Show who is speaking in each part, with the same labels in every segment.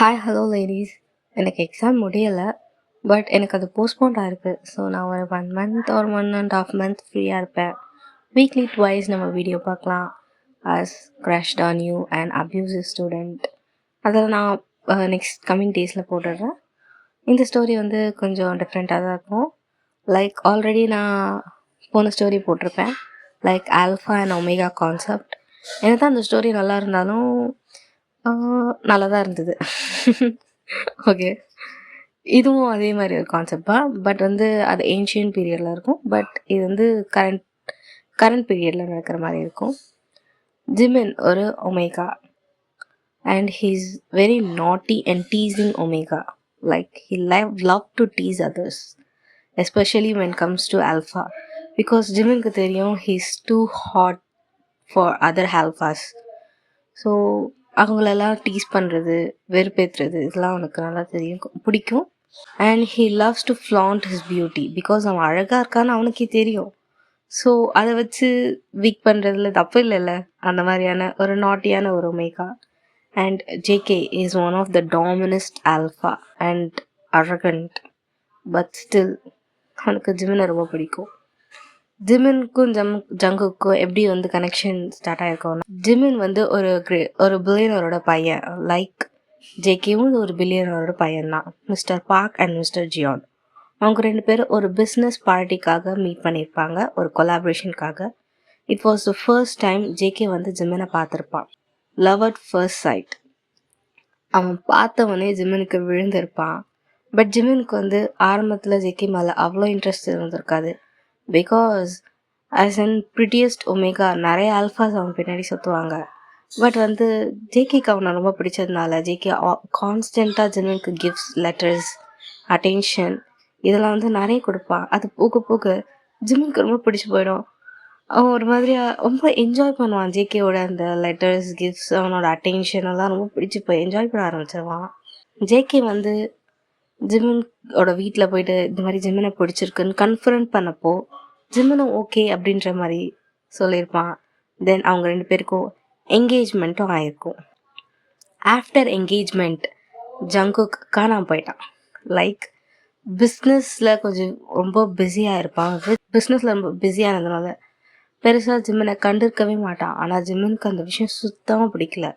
Speaker 1: Hi hello ladies. எனக்கு exam முடியலை, but எனக்கு அது போஸ்ட்போன் ஆகிருக்கு. ஸோ நான் ஒரு 1 மந்த் ஒரு 1.5 மந்த் ஃப்ரீயாக இருப்பேன். வீக்லி ட்வைஸ் நம்ம வீடியோ பார்க்கலாம். As crushed on you and abusive student, அதில் நான் நெக்ஸ்ட் கம்மிங் டேஸில் போட்டுடுறேன். இந்த ஸ்டோரி வந்து கொஞ்சம் டிஃப்ரெண்ட்டாக தான் இருக்கும். லைக் ஆல்ரெடி நான் போன ஸ்டோரி போட்டிருப்பேன், like alpha and omega concept. எனக்கு தான் அந்த ஸ்டோரி நல்லா இருந்தாலும் நல்லா தான் இருந்தது. ஓகே, இதுவும் அதே மாதிரி ஒரு கான்செப்ட் தான். பட் வந்து அது ஏன்ஷியன்ட் பீரியடில் இருக்கும். பட் இது வந்து கரண்ட் பீரியடில் நடக்கிற மாதிரி இருக்கும். ஜிமின் ஒரு omega and he's very naughty and teasing omega. Like he love to tease others, especially when comes to alpha, because ஜிமினுக்கு தெரியும் he's too hot for other alphas. So அவங்களெல்லாம் டீஸ் பண்ணுறது, வெறுப்பேற்றுறது, இதெல்லாம் அவனுக்கு நல்லா தெரியும், பிடிக்கும். And he loves to flaunt his beauty, because அவன் அழகாக இருக்கான்னு அவனுக்கே தெரியும். ஸோ அதை வச்சு வீக் பண்ணுறதுல தப்பு இல்லைல்ல. அந்த மாதிரியான ஒரு நாட்டியான ஒரு omega. And JK is one of the dominant alpha and arrogant. But still அவனுக்கு ஜிமினை ரொம்ப பிடிக்கும். ஜிமினுக்கும் ஜங்குக்கும் எப்படி வந்து கனெக்ஷன் ஸ்டார்ட் ஆகிருக்கோன்னா, ஜிமின் வந்து ஒரு பில்லியனரோட பையன். லைக் ஜேகேவும் ஒரு பில்லியனரோட பையன்தான், mister Park and mister Jeon. அவங்க 2 பேரும் ஒரு பிஸ்னஸ் பார்ட்டிக்காக மீட் பண்ணியிருப்பாங்க, ஒரு கொலாபரேஷனுக்காக. It was the first time JK வந்து ஜிமினை பார்த்துருப்பான். Love at first sight. அவன் பார்த்தவனே ஜிமினுக்கு விழுந்திருப்பான். பட் ஜிமினுக்கு வந்து ஆரம்பத்தில் ஜேகே மேலே அவ்வளோ இன்ட்ரெஸ்ட் இருந்திருக்காது. Because as an prettiest omega நிறைய ஆல்ஃபாஸ் அவன் பின்னாடி சுற்றுவாங்க. பட் வந்து ஜேகேக்கு அவனை ரொம்ப பிடிச்சதுனால ஜேகே கான்ஸ்டண்ட்டாக ஜிமினுக்கு கிஃப்ட்ஸ், லெட்டர்ஸ், அட்டென்ஷன் இதெல்லாம் வந்து நிறைய கொடுப்பான். அது போக போக ஜிமினுக்கு ரொம்ப பிடிச்சி போயிடும். அவன் ஒரு மாதிரியாக ரொம்ப என்ஜாய் பண்ணுவான். ஜேகேவோட அந்த லெட்டர்ஸ், கிஃப்ட்ஸ், அவனோட அட்டென்ஷன் எல்லாம் ரொம்ப பிடிச்சி போய் என்ஜாய் பண்ண ஆரம்பிச்சிருவான். ஜேகே வந்து ஜிமினோட வீட்டில் போயிட்டு இந்த மாதிரி ஜிமினை பிடிச்சிருக்குன்னு கன்ஃபர்ம் பண்ணப்போ ஜிமினும் ஓகே அப்படின்ற மாதிரி சொல்லியிருப்பான். தென் அவங்க 2 பேருக்கும் என்கேஜ்மெண்ட்டும் ஆயிருக்கும். ஆஃப்டர் என்கேஜ்மெண்ட் ஜங்குக் காணாமல் போயிட்டான். லைக் பிஸ்னஸில் கொஞ்சம் ரொம்ப பிஸியாக இருப்பான். பிஸ்னஸில் ரொம்ப பிஸியானதுனால பெருசாக ஜிமினை கண்டிருக்கவே மாட்டான். ஆனால் ஜிமினுக்கு அந்த விஷயம் சுத்தமாக பிடிக்கல.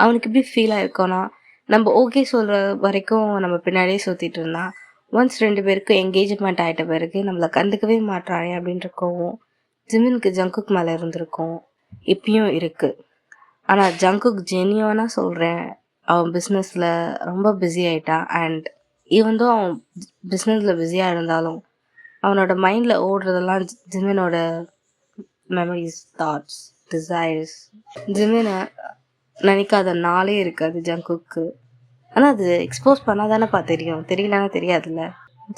Speaker 1: அவனுக்கு எப்படி ஃபீல் ஆயிருக்கோன்னா, நம்ம ஓகே சொல்கிற வரைக்கும் நம்ம பின்னாடியே சுற்றிட்டு இருந்தான். ஒன்ஸ் 2 பேருக்கும் என்கேஜ்மெண்ட் ஆகிட்ட பிறகு நம்மளை கண்டுக்கவே மாட்டானே அப்படின்ற கோவம் ஜிமினுக்கு ஜங்குக் மேலே இருந்திருக்கும், இப்பயும் இருக்குது. ஆனால் ஜங்குக் ஜென்யூனாக சொல்கிறேன், அவன் பிஸ்னஸில் ரொம்ப பிஸி ஆகிட்டான். அண்ட் ஈவன் தோ அவன் பிஸ்னஸில் பிஸியாக இருந்தாலும் அவனோட மைண்டில் ஓடுறதெல்லாம் ஜிமினோட மெமரிஸ், தாட்ஸ், டிசைர்ஸ். ஜிமினை நினைக்காத நாளே இருக்காது ஜங்குக்கு. ஆனால் அது எக்ஸ்போஸ் பண்ணால் தானேப்பா தெரியும், தெரியலன்னா தெரியாதுல்ல.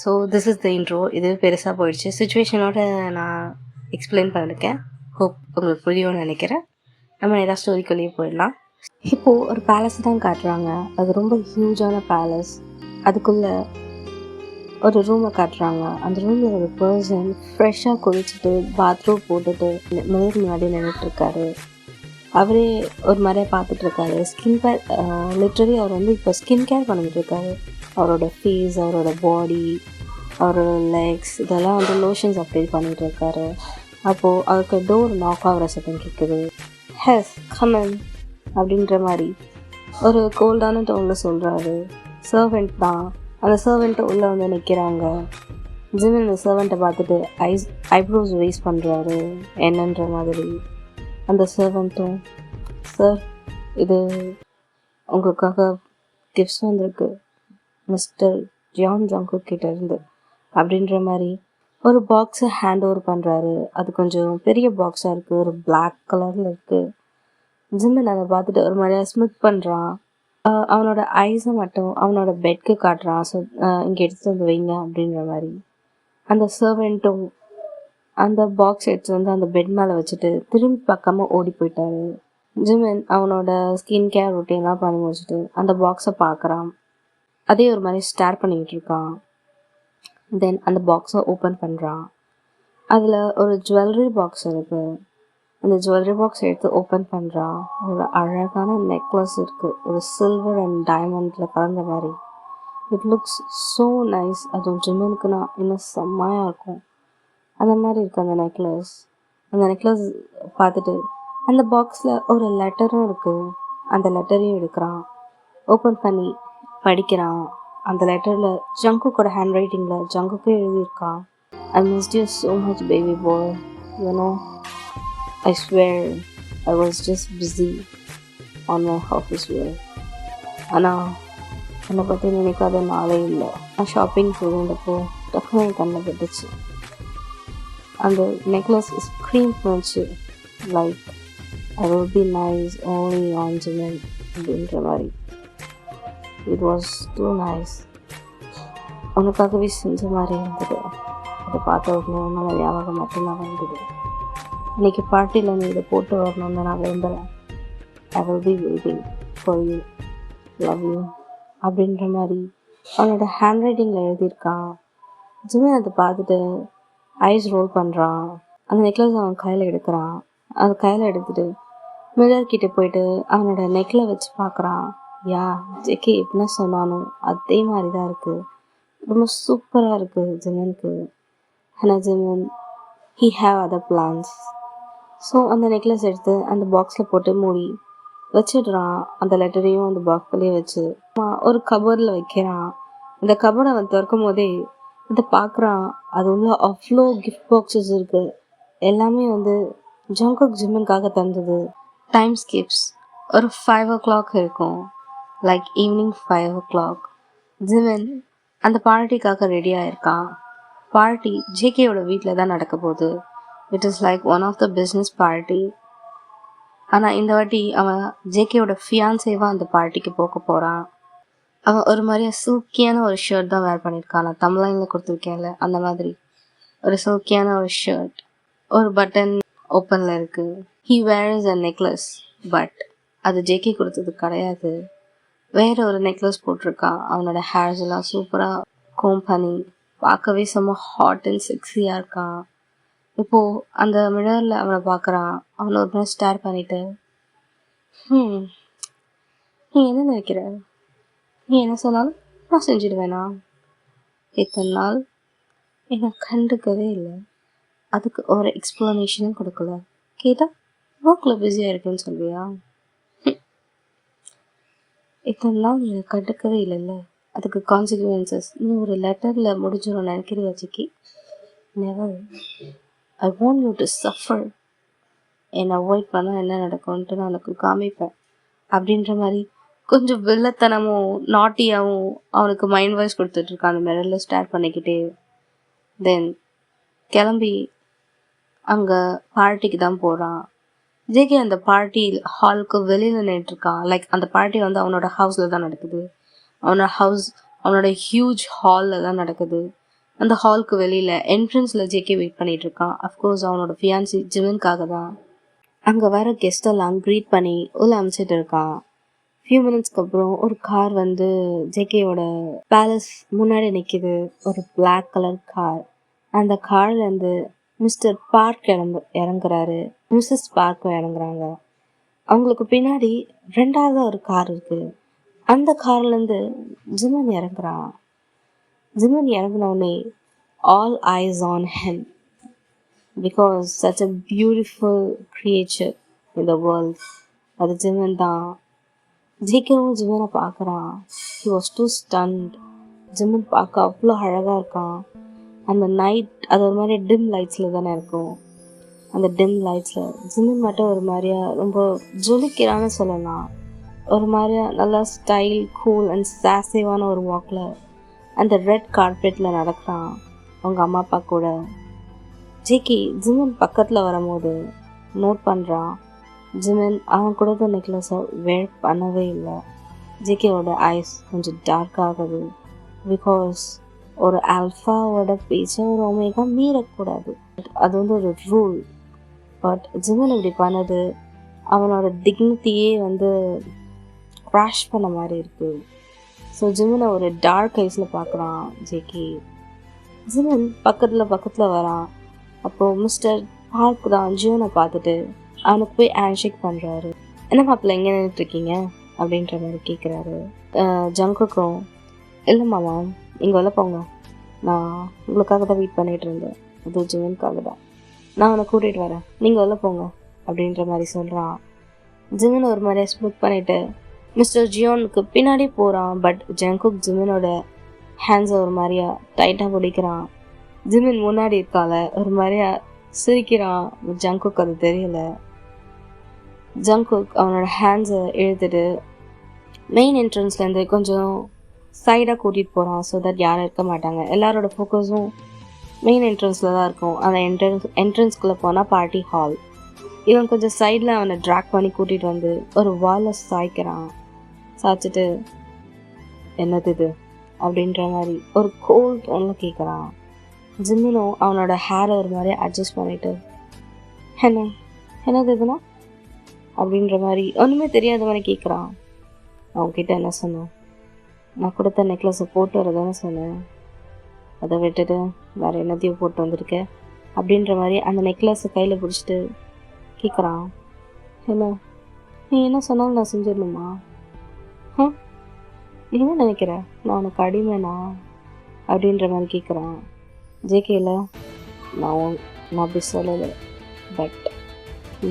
Speaker 1: So this is the intro. இது பெருசாக போயிடுச்சு. சுச்சுவேஷனோட நான் எக்ஸ்பிளைன் பண்ணியிருக்கேன். ஹோப் உங்களுக்கு புரியும்னு நினைக்கிறேன். நம்ம ஏதாவது ஸ்டோரிக்குள்ளேயே போயிடலாம். இப்போது ஒரு பேலஸ் தான் காட்டுறாங்க. அது ரொம்ப ஹியூஜான பேலஸ். அதுக்குள்ளே ஒரு ரூமை காட்டுறாங்க. அந்த ரூமில் ஒரு பர்சன் ஃப்ரெஷ்ஷாக குளிச்சுட்டு பாத்ரூம் போட்டுட்டு மிரர் முன்னாடி நின்றுட்டுருக்காரு. அவரே ஒரு மாதிரியாக பார்த்துட்ருக்காரு. ஸ்கின் கேர், லிட்ரலி அவர் வந்து இப்போ ஸ்கின் கேர் பண்ணிகிட்ருக்காரு. அவரோட ஃபேஸ், அவரோட பாடி, அவரோட லெக்ஸ் இதெல்லாம் வந்து லோஷன்ஸ் அப்ளை பண்ணிகிட்ருக்காரு. அப்போது அவருக்கு டோர் நாக் ஆகிற சத்தம் கேட்குது. ஹெஸ் கமன் அப்படின்ற மாதிரி ஒரு கோல்டான டோனில் சொல்கிறாரு. சர்வெண்ட் தான். அந்த சர்வெண்ட்டை உள்ளே வந்து நிற்கிறாங்க. ஜிமின் அந்த சர்வெண்ட்டை பார்த்துட்டு ஐப்ரோஸ் ரைஸ் பண்ணுறாரு என்னன்ற மாதிரி. அந்த சர்வெண்ட்டும், சார் இது உங்களுக்காக கிஃப்ட்ஸ் வந்திருக்கு மிஸ்டர் ஜியான் ஜங்குக் கிட்ட இருந்து அப்படின்ற மாதிரி ஒரு பாக்ஸை ஹேண்ட் ஓவர் பண்ணுறாரு. அது கொஞ்சம் பெரிய பாக்ஸாக இருக்குது, ஒரு பிளாக் கலரில் இருக்குது. ஜிமின் அதை பார்த்துட்டு ஒரு மாதிரியாக ஸ்மித் பண்ணுறான். அவனோட ஐஸை மட்டும் அவனோட பெட்க்கு காட்டுறான். ஸோ இங்கே எடுத்துகிட்டு வந்து வைங்க அப்படின்ற மாதிரி. அந்த சர்வெண்ட்டும் அந்த பாக்ஸ் எடுத்து வந்து அந்த பெட் மேலே வச்சுட்டு திரும்பி பக்கமாக ஓடி போயிட்டாரு. ஜிமின் அவனோட ஸ்கின் கேர் ரொட்டீன்லாம் பண்ணி முடிச்சுட்டு அந்த பாக்ஸை பார்க்குறான். அதே ஒரு மாதிரி ஸ்டார் பண்ணிக்கிட்டு இருக்கான். தென் அந்த பாக்ஸை ஓப்பன் பண்ணுறான். அதில் ஒரு ஜுவல்லரி பாக்ஸ் இருக்குது. அந்த ஜுவல்லரி பாக்ஸ் எடுத்து ஓப்பன் பண்ணுறான். ஒரு அழகான நெக்லஸ் இருக்குது, ஒரு சில்வர் அண்ட் டைமண்டில் கலந்த மாதிரி. It looks so nice. அதுவும் ஜிம்மனுக்குன்னா இன்னும் செம்மையாக இருக்கும். அந்த மாதிரி இருக்குது அந்த நெக்லஸ். அந்த நெக்லஸ் பார்த்துட்டு அந்த பாக்ஸில் ஒரு லெட்டரும் இருக்குது. அந்த லெட்டரையும் எடுக்கிறான், ஓப்பன் பண்ணி படிக்கிறான். அந்த லெட்டரில் ஜங்குக்கோட hand ரைட்டிங்கில் ஜங்குக்கே எழுதியிருக்கான். I missed you so much, baby boy. You know, I swear I was just busy on my office work. ஆனால் என்னை பற்றி நினைக்காத நாளே இல்லை. நான் ஷாப்பிங் போயிருந்தப்போ டக்குனு என் கண்ணில் பட்டுச்சு. அந்த நெக்லஸ் ஸ்க்ரீம் பண்ணிச்சு, like I will be nice only on Jimin அப்படின்ற மாதிரி. It was too nice. உனக்காகவே செஞ்ச மாதிரி இருந்தது. அதை பார்த்த உடனே உன்னோட ஞாபகம் மட்டும்தான் வந்தது. இன்றைக்கி பார்ட்டியில் நீ இதை போட்டு வரணும்னு நான் விரும்புகிறேன். I will be waiting for you, love you அப்படின்ற மாதிரி அவனோட ஹேண்ட் ரைட்டிங்கில் எழுதியிருக்கான். ஜிமின் அதை பார்த்துட்டு ஐஸ் ரோல் பண்ணுறான். அந்த நெக்லஸ் அவன் கையில் எடுக்கிறான். அது கையில் எடுத்துகிட்டு மிரர் கிட்டே போயிட்டு அவனோட நெக்கில் வச்சு பார்க்குறான். யா, ஜெக்கி எப்படின்னா சொன்னானோ அதே மாதிரி தான் இருக்குது. ரொம்ப சூப்பராக இருக்குது ஜிமினுக்கு. ஆனால் Jimin he have other plans. So அந்த நெக்லஸ் எடுத்து அந்த பாக்ஸில் போட்டு மூடி வச்சிடுறான். அந்த லெட்டரையும் அந்த பாக்ஸ்லேயே வச்சு ஒரு கபோர்டில் வைக்கிறான். அந்த கபோர்டை அவன் திறக்கும் போதே இதை பார்க்குறான். அது உள்ள அவ்வளோ கிஃப்ட் பாக்ஸஸ் இருக்குது. எல்லாமே ஜங்குக் ஜிமினுக்காக தந்தது. டைம் ஸ்கிப்ஸ் ஒரு 5 o'clock இருக்கும், லைக் ஈவினிங் 5 o'clock. ஜிமின் அந்த பார்ட்டிக்காக ரெடியாக இருக்கான். பார்ட்டி ஜேகேயோட வீட்டில் தான் நடக்க போகுது. It is like one of the business party. ஆனால் இந்த வாட்டி அவன் ஜேகேயோட ஃபியான்சேவாக அந்த பார்ட்டிக்கு போக போகிறான். அவன் ஒரு மாதிரியா சில்கியான ஒரு ஷர்ட் தான் வேர் பண்ணியிருக்கான். நான் தமிழ்லைனில் கொடுத்துருக்கேன்ல, அந்த மாதிரி ஒரு சில்கியான ஒரு ஷர்ட். ஒரு பட்டன் ஓப்பனில் இருக்குது. He wears a necklace, but அது ஜேகே கொடுத்தது கிடையாது. வேறு ஒரு நெக்லஸ் போட்டிருக்கான். அவனோட ஹேர்ஸ் எல்லாம் சூப்பராக கோம் பண்ணி பார்க்கவே செம்ம ஹாட் அண்ட் செக்ஸியாக இருக்கான். இப்போது அந்த மிரரில் அவனை பார்க்குறான். அவனை ஒரு மாதிரி ஸ்டார் பண்ணிவிட்டு, நீ என்ன நினைக்கிற? நீ என்ன சொன்னாலும் நான் செஞ்சிடுவேனா? இத்தனை நாள் என்னை கண்டுக்கவே இல்லை, அதுக்கு ஒரு எக்ஸ்ப்ளனேஷனும் கொடுக்கல. கேட்டால் ஒர்க்கில் பிஸியாக இருக்குன்னு சொல்வியா? இத்தனை நாள் நீ என்னை கண்டுக்கவே இல்லைல்ல, அதுக்கு கான்சிக்வன்சஸ் நீ ஒரு லெட்டரில் முடிஞ்சிடும் நினைக்கிறியா Jikki? Never. I want you to suffer. என்னை அவாய்ட் பண்ணால் என்ன நடக்கும்ன்ட்டு நான் உனக்கு காமிப்பேன் அப்படின்ற மாதிரி கொஞ்சம் வில்லத்தனமும் நாட்டியாகவும் அவனுக்கு மைண்ட் வாய்ஸ் கொடுத்துட்ருக்கான். அந்த மிரரில் ஸ்டார்ட் பண்ணிக்கிட்டே தென் கிளம்பி அங்கே பார்ட்டிக்கு தான் போகிறான். ஜேகே அந்த பார்ட்டி ஹாலுக்கு வெளியில் நின்றுருக்கான். லைக் அந்த பார்ட்டி அவனோட ஹவுஸில் தான் நடக்குது. அவனோட ஹியூஜ் ஹாலில் தான் நடக்குது. அந்த ஹாலுக்கு வெளியில் என்ட்ரன்ஸில் ஜேகே வெயிட் பண்ணிகிட்ருக்கான். அஃப்கோர்ஸ் அவனோட ஃபியான்சி ஜிமினுக்காக தான். அங்கே வர கெஸ்டெல்லாம் க்ரீட் பண்ணி உள்ள அமைச்சிட்டு இருக்கான். ஃபியூ மினிட்ஸ்க்கு அப்புறம் ஒரு கார் ஜேகேயோட பேலஸ் முன்னாடி நிற்கிது. ஒரு பிளாக் கலர் கார். அந்த கார்லேருந்து மிஸ்டர் பார்க் இறங்குறாரு, மிஸ்ஸஸ் பார்க்கும் இறங்குறாங்க. அவங்களுக்கு பின்னாடி ரெண்டாவது ஒரு கார் இருக்குது. அந்த கார்லேருந்து ஜிமின் இறங்குறான். ஜிமின் இறங்கினோடனே all eyes on him because such a beautiful creature in the world. அது ஜிமின் தான். ஜேகேவும் ஜிமினை பார்க்குறான். He was too stunned. Jimin பார்க்க அவ்வளோ அழகாக இருக்கான். அந்த நைட் அது ஒரு மாதிரி டிம் லைட்ஸில் தானே இருக்கும். அந்த டிம் லைட்ஸில் ஜிமின் மட்டும் ஒரு மாதிரியா ரொம்ப ஜொலிக்கிறான்னு சொல்லலாம். ஒரு மாதிரியா நல்லா ஸ்டைல், கூல் அண்ட் சாசிவான ஒரு வாக்கில் அந்த ரெட் கார்பெட்டில் நடக்கிறான் அவங்க அம்மா அப்பா கூட. ஜேகே ஜிமின் பக்கத்தில் வரும்போது நோட் பண்ணுறான். ஜிமின் அவன் கொடுத்த நெக்லஸை வேர் பண்ணவே இல்லை. ஜேகேவோட ஐஸ் கொஞ்சம் டார்க் ஆகுது. பிகாஸ் ஒரு ஆல்ஃபாவோட பேச்சை ஒரு ஒமேகா மீறக்கூடாது. அது ஒரு ரூல். பட் ஜிமின் இப்படி பண்ணது அவனோட டிக்னிட்டியே க்ராஷ் பண்ண மாதிரி இருக்குது. ஸோ ஜிமினை ஒரு டார்க் ஐஸில் பார்க்குறான் ஜேகே. ஜிமின் பக்கத்தில் வரான். அப்போது மிஸ்டர் பார்க் தான் ஜியோனை பார்த்துட்டு அவனுக்கு போய் ஹேண்ட்ஷேக் பண்ணுறாரு. என்ன மாப்பிள்ள எங்கே நின்றுட்டுருக்கீங்க அப்படின்ற மாதிரி கேட்குறாரு. ஜங்குக்கும் இல்லை மாமா நீங்கள் உள்ள போங்க, நான் உங்களுக்காக தான் வெயிட் பண்ணிகிட்டு இருந்தேன், அது ஜிமினுக்காக தான், நான் அவனை கூட்டிகிட்டு வரேன், நீங்கள் உள்ள போங்க அப்படின்ற மாதிரி சொல்கிறான். ஜிமின் ஒரு மாதிரியாக ஸ்மூத் பண்ணிவிட்டு மிஸ்டர் ஜியோனுக்கு பின்னாடி போகிறான். பட் ஜங்குக் ஜிமினோட ஹேண்ட்ஸை ஒரு மாதிரியா டைட்டாக பிடிக்கிறான். ஜிமின் முன்னாடி இருக்கால ஒரு மாதிரியா சிரிக்கிறான். ஜங்குக் அது தெரியல. ஜங்குக் அவனோட ஹேண்ட்ஸை இழுத்துட்டு மெயின் என்ட்ரன்ஸ்லேருந்து கொஞ்சம் சைடாக கூட்டிகிட்டு போகிறான். ஸோ தட் யாரும் இருக்க மாட்டாங்க, எல்லாரோட ஃபோக்கஸும் மெயின் என்ட்ரன்ஸில் தான் இருக்கும். அந்த என்ட்ரன்ஸ்குள்ளே போனால் பார்ட்டி ஹால். இவன் கொஞ்சம் சைடில் அவனை ட்ராக் பண்ணி கூட்டிகிட்டு வந்து ஒரு வாலில் சாய்க்கிறான். சாய்ச்சிட்டு என்னது இது அப்படின்ற மாதிரி ஒரு கோல்ட் ஒன்று கேட்குறான். ஜிம்மினும் அவனோட ஹேரை ஒரு மாதிரி அட்ஜஸ்ட் பண்ணிவிட்டு என்னது இதுனா அப்படின்ற மாதிரி ஒன்றுமே தெரியாத மாதிரி கேட்குறான். அவன்கிட்ட என்ன சொன்னேன், நான் கொடுத்த நெக்லஸை போட்டு வரதானே சொன்னேன், அதை விட்டுட்டு வேறு என்னத்தையும் போட்டு வந்திருக்கேன் அப்படின்ற மாதிரி அந்த நெக்லஸை கையில் பிடிச்சிட்டு கேட்குறான். என்ன நீ என்ன சொன்னாலும் நான் செஞ்சிடணுமா? என்ன நினைக்கிற, நான் உனக்கு அடிமைனா அப்படின்ற மாதிரி கேட்குறான். ஜேகேயில் நான் அப்படி சொல்லலை, பட்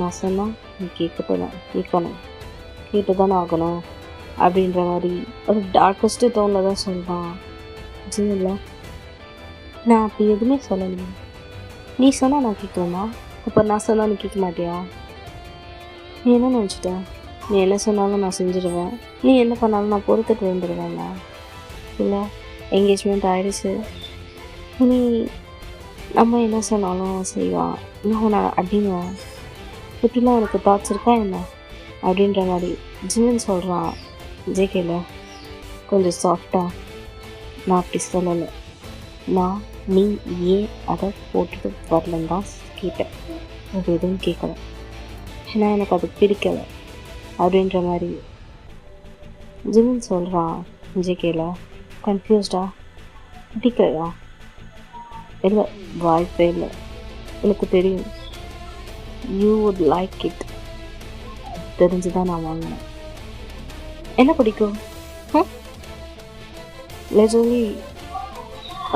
Speaker 1: நான் சொன்னால் நீ கேட்கணும், கேட்டு தானே ஆகணும் அப்படின்ற மாதிரி ஒரு டார்க்கஸ்ட்டு டோனில் தான் சொல்கிறான். ஜிமில்ல நான் அப்படி எதுவுமே சொல்லலையே, நீ சொன்னால் நான் கேட்கணுமா, இப்போ நான் சொன்னால் நீ கேட்க மாட்டியா? நீ என்ன நினச்சிட்ட, நீ என்ன சொன்னாலும் நான் செஞ்சுடுவேன், நீ என்ன பண்ணாலும் நான் பொறுத்துட்டு வந்துடுவேன்ல. இல்லை என்கேஜ்மெண்ட் ஆகிடுச்சு, நீ நம்ம என்ன சொன்னாலும் செய்வான், நான் நான் அடிங்க, இப்படிலாம் உனக்கு தாட்ஸ் இருக்கா என்ன அப்படின்ற மாதிரி ஜிமின் சொல்கிறான். ஜேகேல கொஞ்சம் சாஃப்டாக நான் அப்படி சொல்லலை, நான் நீ ஏன் அதை போட்டுட்டு வரலன்னு தான் கேட்டேன், அது எதுவும் கேட்கல, ஏன்னா எனக்கு அது பிடிக்கலை அப்படின்ற மாதிரி ஜிமின் சொல்கிறான். ஜேகேல கன்ஃபியூஸ்டா, பிடிக்கலையா? இல்லை வாய்ப்பே இல்லை, எனக்கு தெரியும் யூ வுட் லைக் இட், தெரிஞ்சு தான் நான் வாங்கினேன். என்ன பிடிக்கும்? லிட்டரலி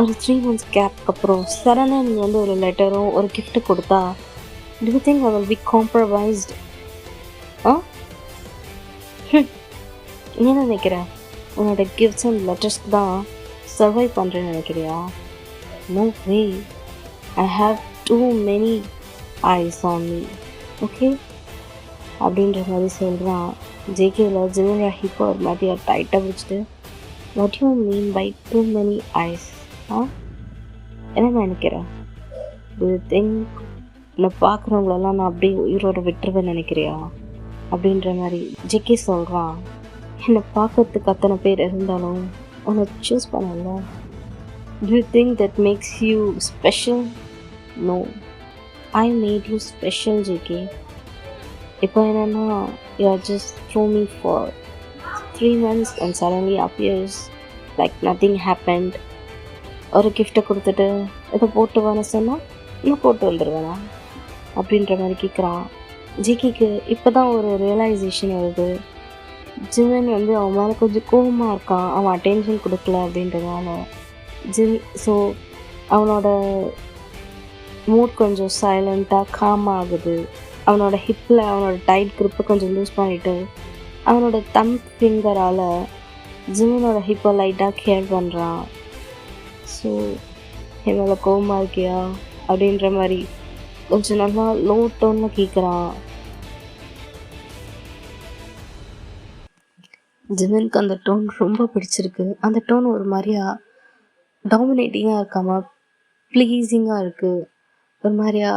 Speaker 1: ஒரு 3 months கேப்க்கு அப்புறம் சடனாக நீங்கள் வந்து ஒரு லெட்டரோ ஒரு கிஃப்ட்டு கொடுத்தா do you think I will be compromised? என்ன நினைக்கிற, உன்னோட கிஃப்ட்ஸ் அண்ட் லெட்டர்ஸ்க்கு தான் சர்வை பண்ணுறேன்னு நினைக்கிறியா? No way, I have too many eyes on me, okay அப்படின்ற மாதிரி சொல்கிறான். ஜேகேவில் ஜிமினோட ஹிப்போ ஒரு மாதிரி டைட்டாக பிடிச்சிட்டு what you mean by too many eyes? என்ன நினைக்கிறேன், டு யூ திங்க் நான் பார்க்குறவங்களெல்லாம் நான் அப்படியே உயிரோட விட்டுருவேன்னு நினைக்கிறியா அப்படின்ற மாதிரி ஜேகே சொல்கிறான். என்னை பார்க்கறதுக்கு அத்தனை பேர் இருந்தாலும் உன்னை சூஸ் பண்ணல. Do you think that makes you special? No, I made you special, JK. இப்போ என்னன்னா you are just throw me for 3 months and suddenly appears like nothing happened. ஒரு கிஃப்ட்டை கொடுத்துட்டு இதை போட்டு வர சொன்னால் நான் போட்டு வந்துடுவேனா அப்படின்ற மாதிரி கேட்குறான். ஜேகேக்கு இப்போ தான் ஒரு ரியலைசேஷன் வருது. ஜிமின் வந்து அவன் மேலே கொஞ்சம் கோபமாக இருக்கான், அவன் அட்டென்ஷன் கொடுக்கல அப்படின்றதுனால. ஸோ அவனோட மூட் கொஞ்சம் சைலண்ட்டாக காம் ஆகுது. அவனோட ஹிப்பில் அவனோட டைட் grip கொஞ்சம் லூஸ் பண்ணிவிட்டு அவனோட ஃபிங்கரால் ஜிமினோட ஹிப்பை லைட்டாக கேர் பண்ணுறான். ஸோ என்னோட கோபமாக இருக்கியா அப்படின்ற மாதிரி கொஞ்சம் நல்லா லோ டோனில் கேட்குறான். ஜிமினுக்கு அந்த டோன் ரொம்ப பிடிச்சிருக்கு. அந்த டோன் ஒரு மாதிரியா டாமினேட்டிங்காக இருக்காமல் ப்ளீஸிங்காக இருக்குது, ஒரு மாதிரியா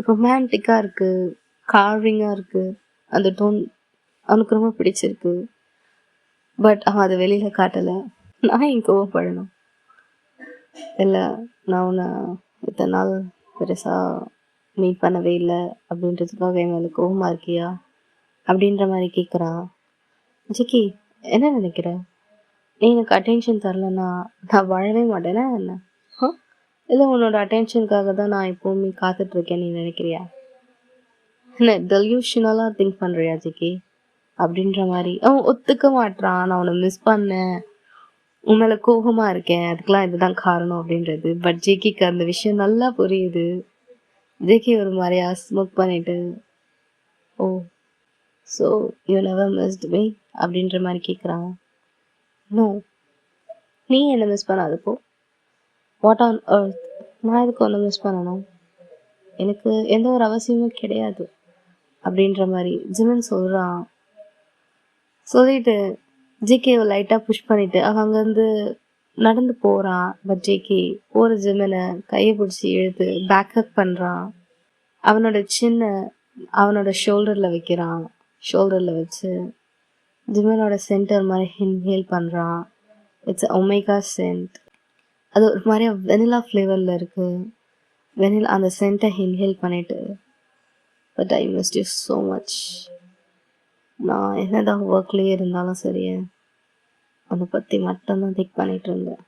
Speaker 1: ரொமான்டிக்காக இருக்குது, கார்விங்காக இருக்குது. அந்த டோன் அவனுக்கு ரொம்ப பிடிச்சிருக்கு. பட் அவன் அதை வெளியில் காட்டலை. நான் என் கோவப்படணும் இல்லை, நான் உன்னை இத்தனை நாள் பெருசாக மீட் பண்ணவே இல்லை அப்படின்றதுக்காக என் மேலே கோவமாக இருக்கியா அப்படின்ற மாதிரி கேட்குறான். ஜிக்கி என்ன நினைக்கிற, நீ எனக்கு அட்டென்ஷன் தரலன்னா நான் வாழவே மாட்டேனா என்ன? இல்லை உன்னோட அட்டென்ஷனுக்காக தான் நான் எப்போவுமே காத்துட்ருக்கேன் நீ நினைக்கிறியா? என்ன டெல்யூஷனலாக திங்க் பண்ணுறியா ஜிகே அப்படின்ற மாதிரி. அவன் ஒத்துக்க மாட்றான், நான் அவனை மிஸ் பண்ணேன், உன் மேலே கோபமாக இருக்கேன், அதுக்கெலாம் இதுதான் காரணம் அப்படின்றது. பட் ஜேகேக்கு அந்த விஷயம் நல்லா புரியுது. ஜேகே ஒரு மாதிரியா ஸ்மோக் பண்ணிட்டு, oh so you never missed me அப்படின்ற மாதிரி கேட்குறான். நோ, நீ என்ன மிஸ் பண்ணாதப்போ வாட் ஆன் எர்த் நான் எதுக்கு ஒன்று மிஸ் பண்ணணும், எனக்கு எந்த ஒரு அவசியமும் கிடையாது அப்படின்ற மாதிரி ஜிமின் சொல்கிறான். சொல்லிட்டு ஜேகேவை லைட்டாக புஷ் பண்ணிவிட்டு அவன் அங்கேருந்து நடந்து போகிறான். பட் ஜேகே போகிற ஜிமினை கையை பிடிச்சி இழுத்து பேக்கப் பண்ணுறான். அவனோட சின்ன அவனோட ஷோல்டரில் வைக்கிறான். ஷோல்டரில் வச்சு ஜிமினோட சென்டர் மாதிரி இன்ஹேல் பண்ணுறான். It's omega scent. அது ஒரு மாதிரி வெனிலா ஃப்ளேவரில் இருக்குது. வெனிலா அந்த சென்ட்டை இன்ஹேல் பண்ணிவிட்டு, but I missed you so much. நான் என்னதான் ஒர்க்லேயே இருந்தாலும் சரி, உன்னை பற்றி மட்டும்தான் திங்க் பண்ணிகிட்டு இருந்தேன்.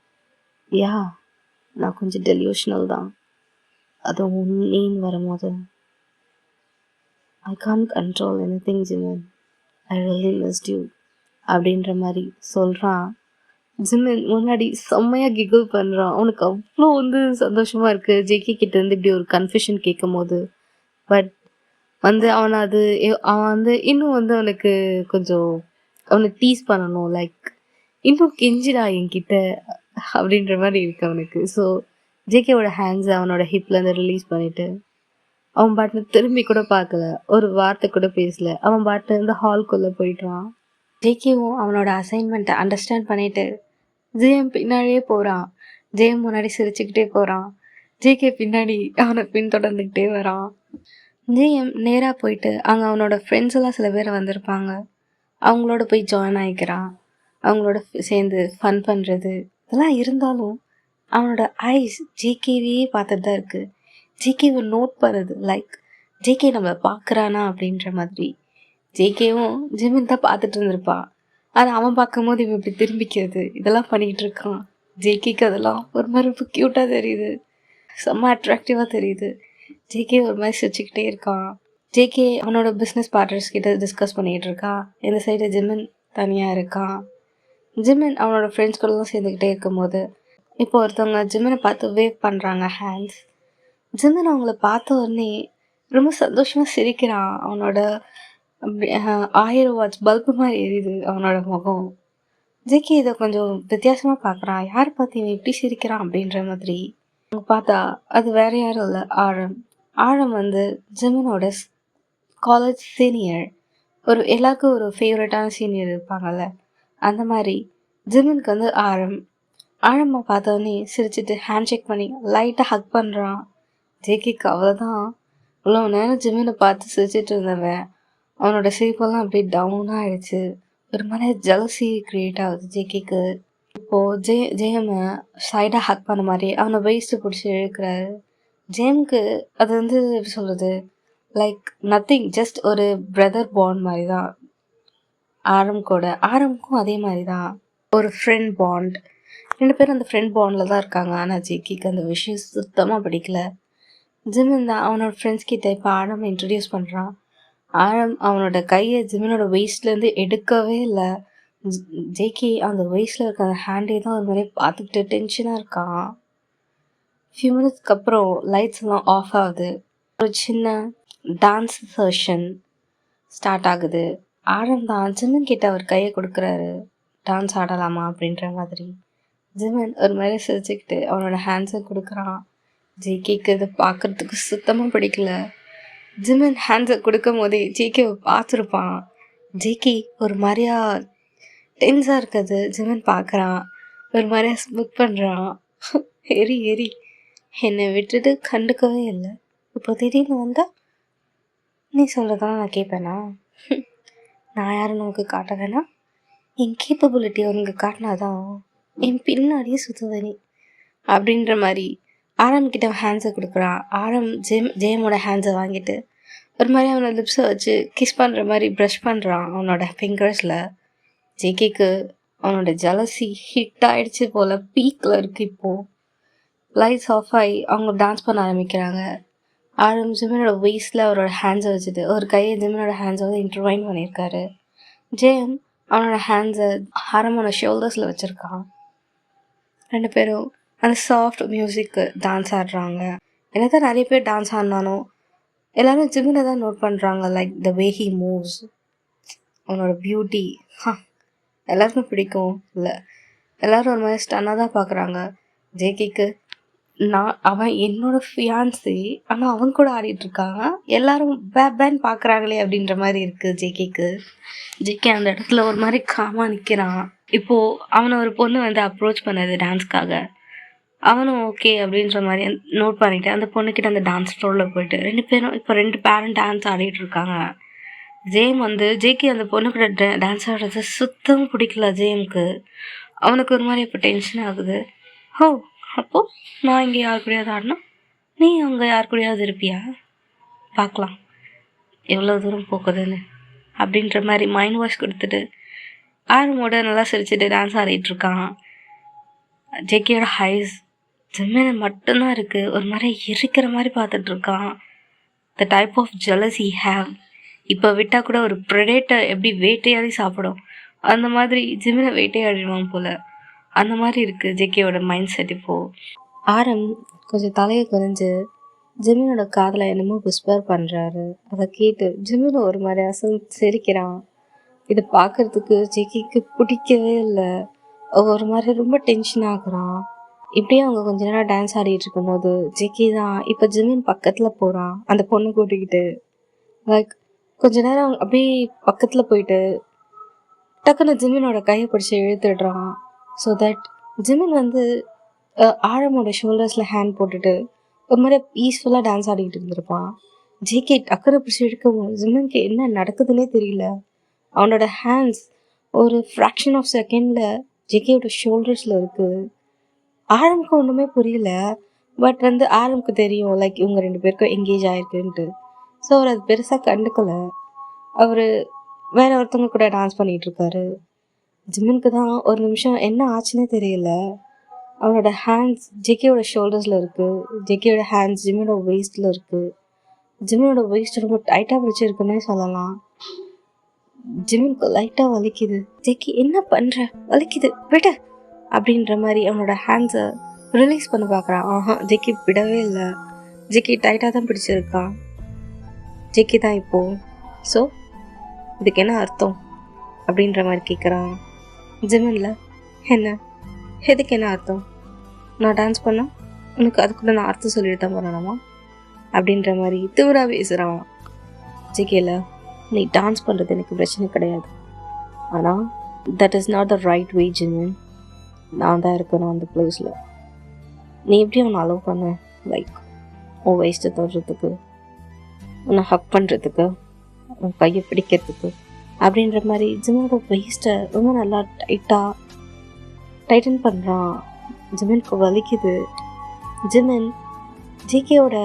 Speaker 1: யா, நான் கொஞ்சம் டெல்யூஷனல் தான். அதுவும் நீன்னு வரும்போது I can't control any thing Jimin. I really mist you அப்படின்ற மாதிரி சொல்கிறான். ஜிமின் முன்னாடி செம்மையாக கிகிள் பண்ணுறான். அவனுக்கு அவ்வளோ சந்தோஷமாக இருக்குது ஜேகே கிட்டேருந்து இப்படி ஒரு கன்ஃபெஷன் கேட்கும் போது. பட் அவன் இன்னும் அவனுக்கு கொஞ்சம் அவனை டீஸ் பண்ணணும், லைக் இன்னும் கெஞ்சிடா என்கிட்ட அப்படின்ற மாதிரி இருக்கு அவனுக்கு. ஸோ ஜேகேவோட ஹேண்ட்ஸை அவனோட ஹிப்லேருந்து ரிலீஸ் பண்ணிவிட்டு அவன் பாட்டு திரும்பி கூட பார்க்கல, ஒரு வார்த்தை கூட பேசல. அவன் பாட்டு இந்த ஹால்குள்ளே போயிட்டான். ஜேகேவும் அவனோட அசைன்மெண்ட்டை அண்டர்ஸ்டாண்ட் பண்ணிவிட்டு ஜேஎம் பின்னாடியே போகிறான். ஜேஎம் முன்னாடி சிரிச்சுக்கிட்டே போகிறான். ஜேகே பின்னாடி அவனை பின்தொடர்ந்துக்கிட்டே வரான். ஜேஎம் நேராக போயிட்டு அங்கே அவனோட ஃப்ரெண்ட்ஸ் எல்லாம் சில பேர் வந்திருப்பாங்க, அவங்களோட போய் ஜாயின் ஆகிக்கிறான். அவங்களோட சேர்ந்து ஃபன் பண்ணுறது இதெல்லாம் இருந்தாலும் அவனோட ஐஸ் ஜேகேவையே பார்த்துட்டு தான் இருக்குது. ஜேகேவை நோட் பண்ணுறது, லைக் ஜேகே நம்மளை பார்க்குறானா அப்படின்ற மாதிரி. ஜேகேவும் ஜிமின் தான் பார்த்துட்டு இருந்திருப்பான், ஆனால் அவன் பார்க்கும்போது இவன் இப்படி திரும்பிக்கிறது இதெல்லாம் பண்ணிக்கிட்டு இருக்கான். ஜேகேக்கு அதெல்லாம் ஒரு மாதிரி ரொம்ப க்யூட்டாக தெரியுது, செம்ம அட்ராக்டிவாக தெரியுது. ஜேகே ஒரு மாதிரி சிரிச்சுக்கிட்டே இருக்கான். ஜேகே அவனோட பிஸ்னஸ் பார்ட்னர்ஸ் கிட்ட டிஸ்கஸ் பண்ணிகிட்டு இருக்கான். இந்த சைடு ஜிமின் தனியாக இருக்கான். ஜிமின் அவனோட ஃப்ரெண்ட்ஸ் கூடலாம் சேர்ந்துக்கிட்டே இருக்கும்போது இப்போ ஒருத்தவங்க ஜிமினை பார்த்து வேவ் பண்ணுறாங்க ஹேண்ட்ஸ். ஜிமின் அவங்கள பார்த்த உடனே ரொம்ப சந்தோஷமாக சிரிக்கிறான். அவனோட அப்படி 1000 வாட்ஸ் பல்பு மாதிரி எரியுது அவனோட முகம். ஜேகே இதை கொஞ்சம் வித்தியாசமாக பார்க்குறான். யார் பார்த்து இவன் இப்படி சிரிக்கிறான் அப்படின்ற மாதிரி. அவங்க பார்த்தா அது வேற யாரும் இல்லை, ஆழம். ஆழம் ஜிமினோட காலேஜ் சீனியர். எல்லாருக்கும் ஒரு ஃபேவரட்டான சீனியர் இருப்பாங்கல்ல, அந்த மாதிரி ஜிமினுக்கு ஆழம்மா பார்த்தோன்னே சிரிச்சுட்டு ஹேண்ட் ஷேக் பண்ணி லைட்டாக ஹக் பண்ணுறான். ஜேகேக்கு அவ்வளோதான். இவ்வளோ நேரம் ஜிமினை பார்த்து சிரிச்சிட்டு இருந்தவன் அவனோட சிரிப்பெல்லாம் அப்படியே டவுனாக ஆகிடுச்சு. ஒரு மாதிரி ஜலசி க்ரியேட் ஆகுது ஜேகேக்கு. இப்போது ஜேஎம்மை சைடாக ஹக் பண்ண மாதிரி அவனை வெயிஸ்ட்டு பிடிச்சி இழுக்கிறாரு. ஜேம்க்கு அது எப்படி சொல்கிறது, லைக் நத்திங், ஜஸ்ட் ஒரு பிரதர் பாண்ட் மாதிரி தான். ஆரம்க்கும் அதே மாதிரி தான் ஒரு ஃப்ரெண்ட் பாண்ட். 2 பேரும் அந்த ஃப்ரெண்ட் பாண்டில் தான் இருக்காங்க. ஆனால் ஜேகேக்கு அந்த விஷயம் சுத்தமாக பிடிக்கல. ஜிமின் தான் அவனோட ஃப்ரெண்ட்ஸ் கிட்ட இப்போ ஆழம் இன்ட்ரடியூஸ் பண்ணுறான். ஆழம் அவனோட கையை ஜிமினோட வெயிஸ்ட்லேருந்து எடுக்கவே இல்லை. ஜேகே அந்த வெயிஸ்டில் இருக்க அந்த ஹேண்டே தான் ஒரு மாதிரி பார்த்துக்கிட்டு டென்ஷனாக இருக்கான். ஃபியூ மினிட்ஸ்க்கு அப்புறம் லைட்ஸ் எல்லாம் ஆஃப் ஆகுது. ஒரு சின்ன டான்ஸ் செஷன் ஸ்டார்ட் ஆகுது. ஆழம் தான் ஜிமின் கிட்ட அவர் கையை கொடுக்குறாரு, டான்ஸ் ஆடலாமா அப்படின்ற மாதிரி. ஜிமின் ஒரு மாதிரி சிரிச்சுக்கிட்டு அவனோட ஹேண்ட்ஸை கொடுக்குறான். ஜேகேக்கு இது பார்க்குறதுக்கு சுத்தமாக பிடிக்கல. ஜிமின் ஹேண்ட்ஸை கொடுக்கும் போதே ஜேகேவை பார்த்துருப்பான். ஜேகே ஒரு மாதிரியா டென்ஸாக இருக்குது. ஜிமின் பார்க்குறான், ஒரு மாதிரியா ஸ்மிக் பண்ணுறான். எரி என்னை விட்டுட்டு கண்டுக்கவே இல்லை, இப்போ திடீர்னு வந்தால் நீ சொல்கிறதெல்லாம் நான் கேட்பேனா? நான் யாருன்னு உனக்கு காட்ட வேணாம், என் கேப்பபிலிட்டி அவனுக்கு காட்டினாதான் என் பின்னாடியே சுற்றுவ நீ அப்படின்ற மாதிரி ஆரம் கிட்ட ஹேண்ட்ஸை கொடுக்குறான். ஆரம் ஜேமோட ஹேண்ட்ஸை வாங்கிட்டு ஒரு மாதிரி அவனோட லிப்ஸை வச்சு கிஸ் பண்ணுற மாதிரி ப்ரஷ் பண்ணுறான் அவனோட ஃபிங்கர்ஸில். ஜேகேக்கு அவனோட ஜலசி ஹிட் ஆகிடுச்சு போல், பீக்கில் இருக்குது. இப்போது லைட்ஸ் ஆஃப் ஆகி அவங்க டான்ஸ் பண்ண ஆரம்பிக்கிறாங்க. ஆரம் ஜிமினோட வெயிஸ்டில் அவரோட ஹேண்ட்ஸை வச்சுட்டு ஒரு கையை ஜிமினோட ஹேண்ட்ஸை வந்து இன்டர்வைன் பண்ணியிருக்காரு. ஜேஎம் அவனோட ஹேண்ட்ஸை ஆரமோட ஷோல்டர்ஸில் வச்சுருக்கான். 2 பேரும் அந்த சாஃப்ட் மியூசிக்கு டான்ஸ் ஆடுறாங்க. என்னதான் நிறைய பேர் டான்ஸ் ஆடினாலும் எல்லோரும் ஜிமினை தான் நோட் பண்ணுறாங்க. Like the way he moves, அவனோட பியூட்டி எல்லாருக்கும் பிடிக்கும். இல்லை எல்லோரும் ஒரு மாதிரி ஸ்டன்னாக தான் பார்க்குறாங்க. ஜேகேக்கு அவன் என்னோட ஃபியான்ஸி, ஆனால் அவன் கூட ஆடிட்டுருக்காங்க, எல்லோரும் பேன்னு பார்க்குறாங்களே அப்படின்ற மாதிரி இருக்குது ஜேகேக்கு. ஜேகே அந்த இடத்துல ஒரு மாதிரி காமாக நிற்கிறான். இப்போது அவனை ஒரு பொண்ணு வந்து அப்ரோச் பண்ணது டான்ஸ்க்காக. அவனும் ஓகே அப்படின்ற மாதிரி நோட் பண்ணிவிட்டு அந்த பொண்ணுக்கிட்ட அந்த டான்ஸ் ஃப்ளோரில் போயிட்டு 2 பேரும் இப்போ 2 பேரும் டான்ஸ் ஆடிட்டுருக்காங்க. ஜேம் வந்து ஜேகே அந்த பொண்ணு கூட டான்ஸ் ஆடுறது சுத்தமாக பிடிக்கல ஜேம்க்கு. அவனுக்கு ஒரு மாதிரி இப்போ டென்ஷன் ஆகுது. அப்போது நான் இங்கே யார் கூடயாவது ஆடினா நீ அங்கே யார் கூடயாவது இருப்பியா, பார்க்கலாம் எவ்வளோ தூரம் போக்குதுன்னு அப்படின்ற மாதிரி மைண்ட் வாஷ் கொடுத்துட்டு ஆரமோட நல்லா சிரிச்சுட்டு டான்ஸ் ஆடிட்டுருக்கான். ஜேகேயோட ஹைஸ் ஜிமினை மட்டும்தான் இருக்குது. ஒரு மாதிரி இருக்கிற மாதிரி பார்த்துட்ருக்கான். The type of jealous he have. இப்போ விட்டால் கூட ஒரு ப்ரெடேட்டர் எப்படி வேட்டையாடி சாப்பிடும் அந்த மாதிரி ஜிமினை வேட்டையாடிடுவான் போல். அந்த மாதிரி இருக்குது ஜேகேயோட மைண்ட் செட். இப்போது ஆரம் கொஞ்சம் தலையை குறைஞ்சு ஜிமினோட காதில் என்னமோ விஸ்பர் பண்ணுறாரு. அதை கேட்டு ஜிமின் ஒரு மாதிரி சிரிக்கிறான். இதை பார்க்குறதுக்கு ஜேகேக்கு பிடிக்கவே இல்லை. ஒரு மாதிரி ரொம்ப டென்ஷன் ஆகுறான். இப்படியே அவங்க கொஞ்ச நேரம் டான்ஸ் ஆடிட்டு இருக்கும்போது ஜேகே தான் இப்போ ஜிமின் பக்கத்தில் போகிறான் அந்த பொண்ணு கூட்டிக்கிட்டு. லைக் கொஞ்ச நேரம் அப்படியே பக்கத்தில் போயிட்டு டக்குன்னு ஜிமினோட கையை பிடிச்சி இழுத்துடுறான். ஸோ தட் ஜிமின் வந்து ஆழமோட ஷோல்டர்ஸில் ஹேண்ட் போட்டுட்டு ஒரு மாதிரி பீஸ்ஃபுல்லாக டான்ஸ் ஆடிக்கிட்டு இருந்திருப்பான். ஜேகே டக்குனு பிடிச்சி எடுக்கவும் ஜிமினுக்கு என்ன நடக்குதுன்னே தெரியல. அவனோட ஹேண்ட்ஸ் ஒரு ஃப்ராக்ஷன் ஆஃப் செகண்டில் ஜேகேயோட ஷோல்டர்ஸில் இருக்குது. ஆரம்க்கு ஒன்றுமே புரியல. பட் வந்து ஆரம்க்கு தெரியும் லைக் இவங்க 2 பேருக்கும் எங்கேஜ் ஆகிருக்குன்ட்டு. ஸோ அவர் அது பெருசாக கண்டுக்கலை. அவர் வேற ஒருத்தவங்க கூட டான்ஸ் பண்ணிகிட்ருக்காரு. ஜிமினுக்கு தான் ஒரு நிமிஷம் என்ன ஆச்சுன்னே தெரியல. அவனோட ஹேண்ட்ஸ் ஜேகேயோட ஷோல்டர்ஸில் இருக்குது. ஜேகேயோட ஹேண்ட்ஸ் ஜிமினோட வெயிஸ்டில் இருக்குது. ஜிமினோட வெயிஸ்ட் ரொம்ப டைட்டாக பிடிச்சிருக்குன்னே சொல்லலாம். ஜிமினுக்கு லைட்டாக வலிக்குது. ஜேகே என்ன பண்ணுற, வலிக்குது விட அப்படின்ற மாதிரி அவனோட ஹேண்ட்ஸை ரிலீஸ் பண்ண பார்க்குறான். ஜேகே விடவே இல்லை. ஜேகே டைட்டாக தான் பிடிச்சிருக்கான். ஜேகே தான் இப்போது. ஸோ இதுக்கு என்ன அர்த்தம் அப்படின்ற மாதிரி கேட்குறான். ஜிமின்ல என்ன எதுக்கு என்ன அர்த்தம், நான் டான்ஸ் பண்ணால் உனக்கு அதுக்குள்ள நான் அர்த்தம் சொல்லிட்டு தான் பண்ணணுமா அப்படின்ற மாதிரி திமிரா பேசுகிறான். ஜேகேல நீ டான்ஸ் பண்ணுறது எனக்கு பிரச்சனை கிடையாது, ஆனால் that is not the right way Jimin. நான் தான் இருக்கணும் அந்த பிளேஸில். நீ எப்படி அவனை அலோவ் பண்ண, லைக் உன் வேஸ்ட்டை தொடுறதுக்கு, உன்னை ஹக் பண்ணுறதுக்கு, உன் கையை பிடிக்கிறதுக்கு அப்படின்ற மாதிரி ஜிமினோட வேஸ்ட்டை ரொம்ப நல்லா டைட்டன் பண்ணுறான். ஜிமினுக்கு வலிக்குது. ஜிமின் ஜேகேயோட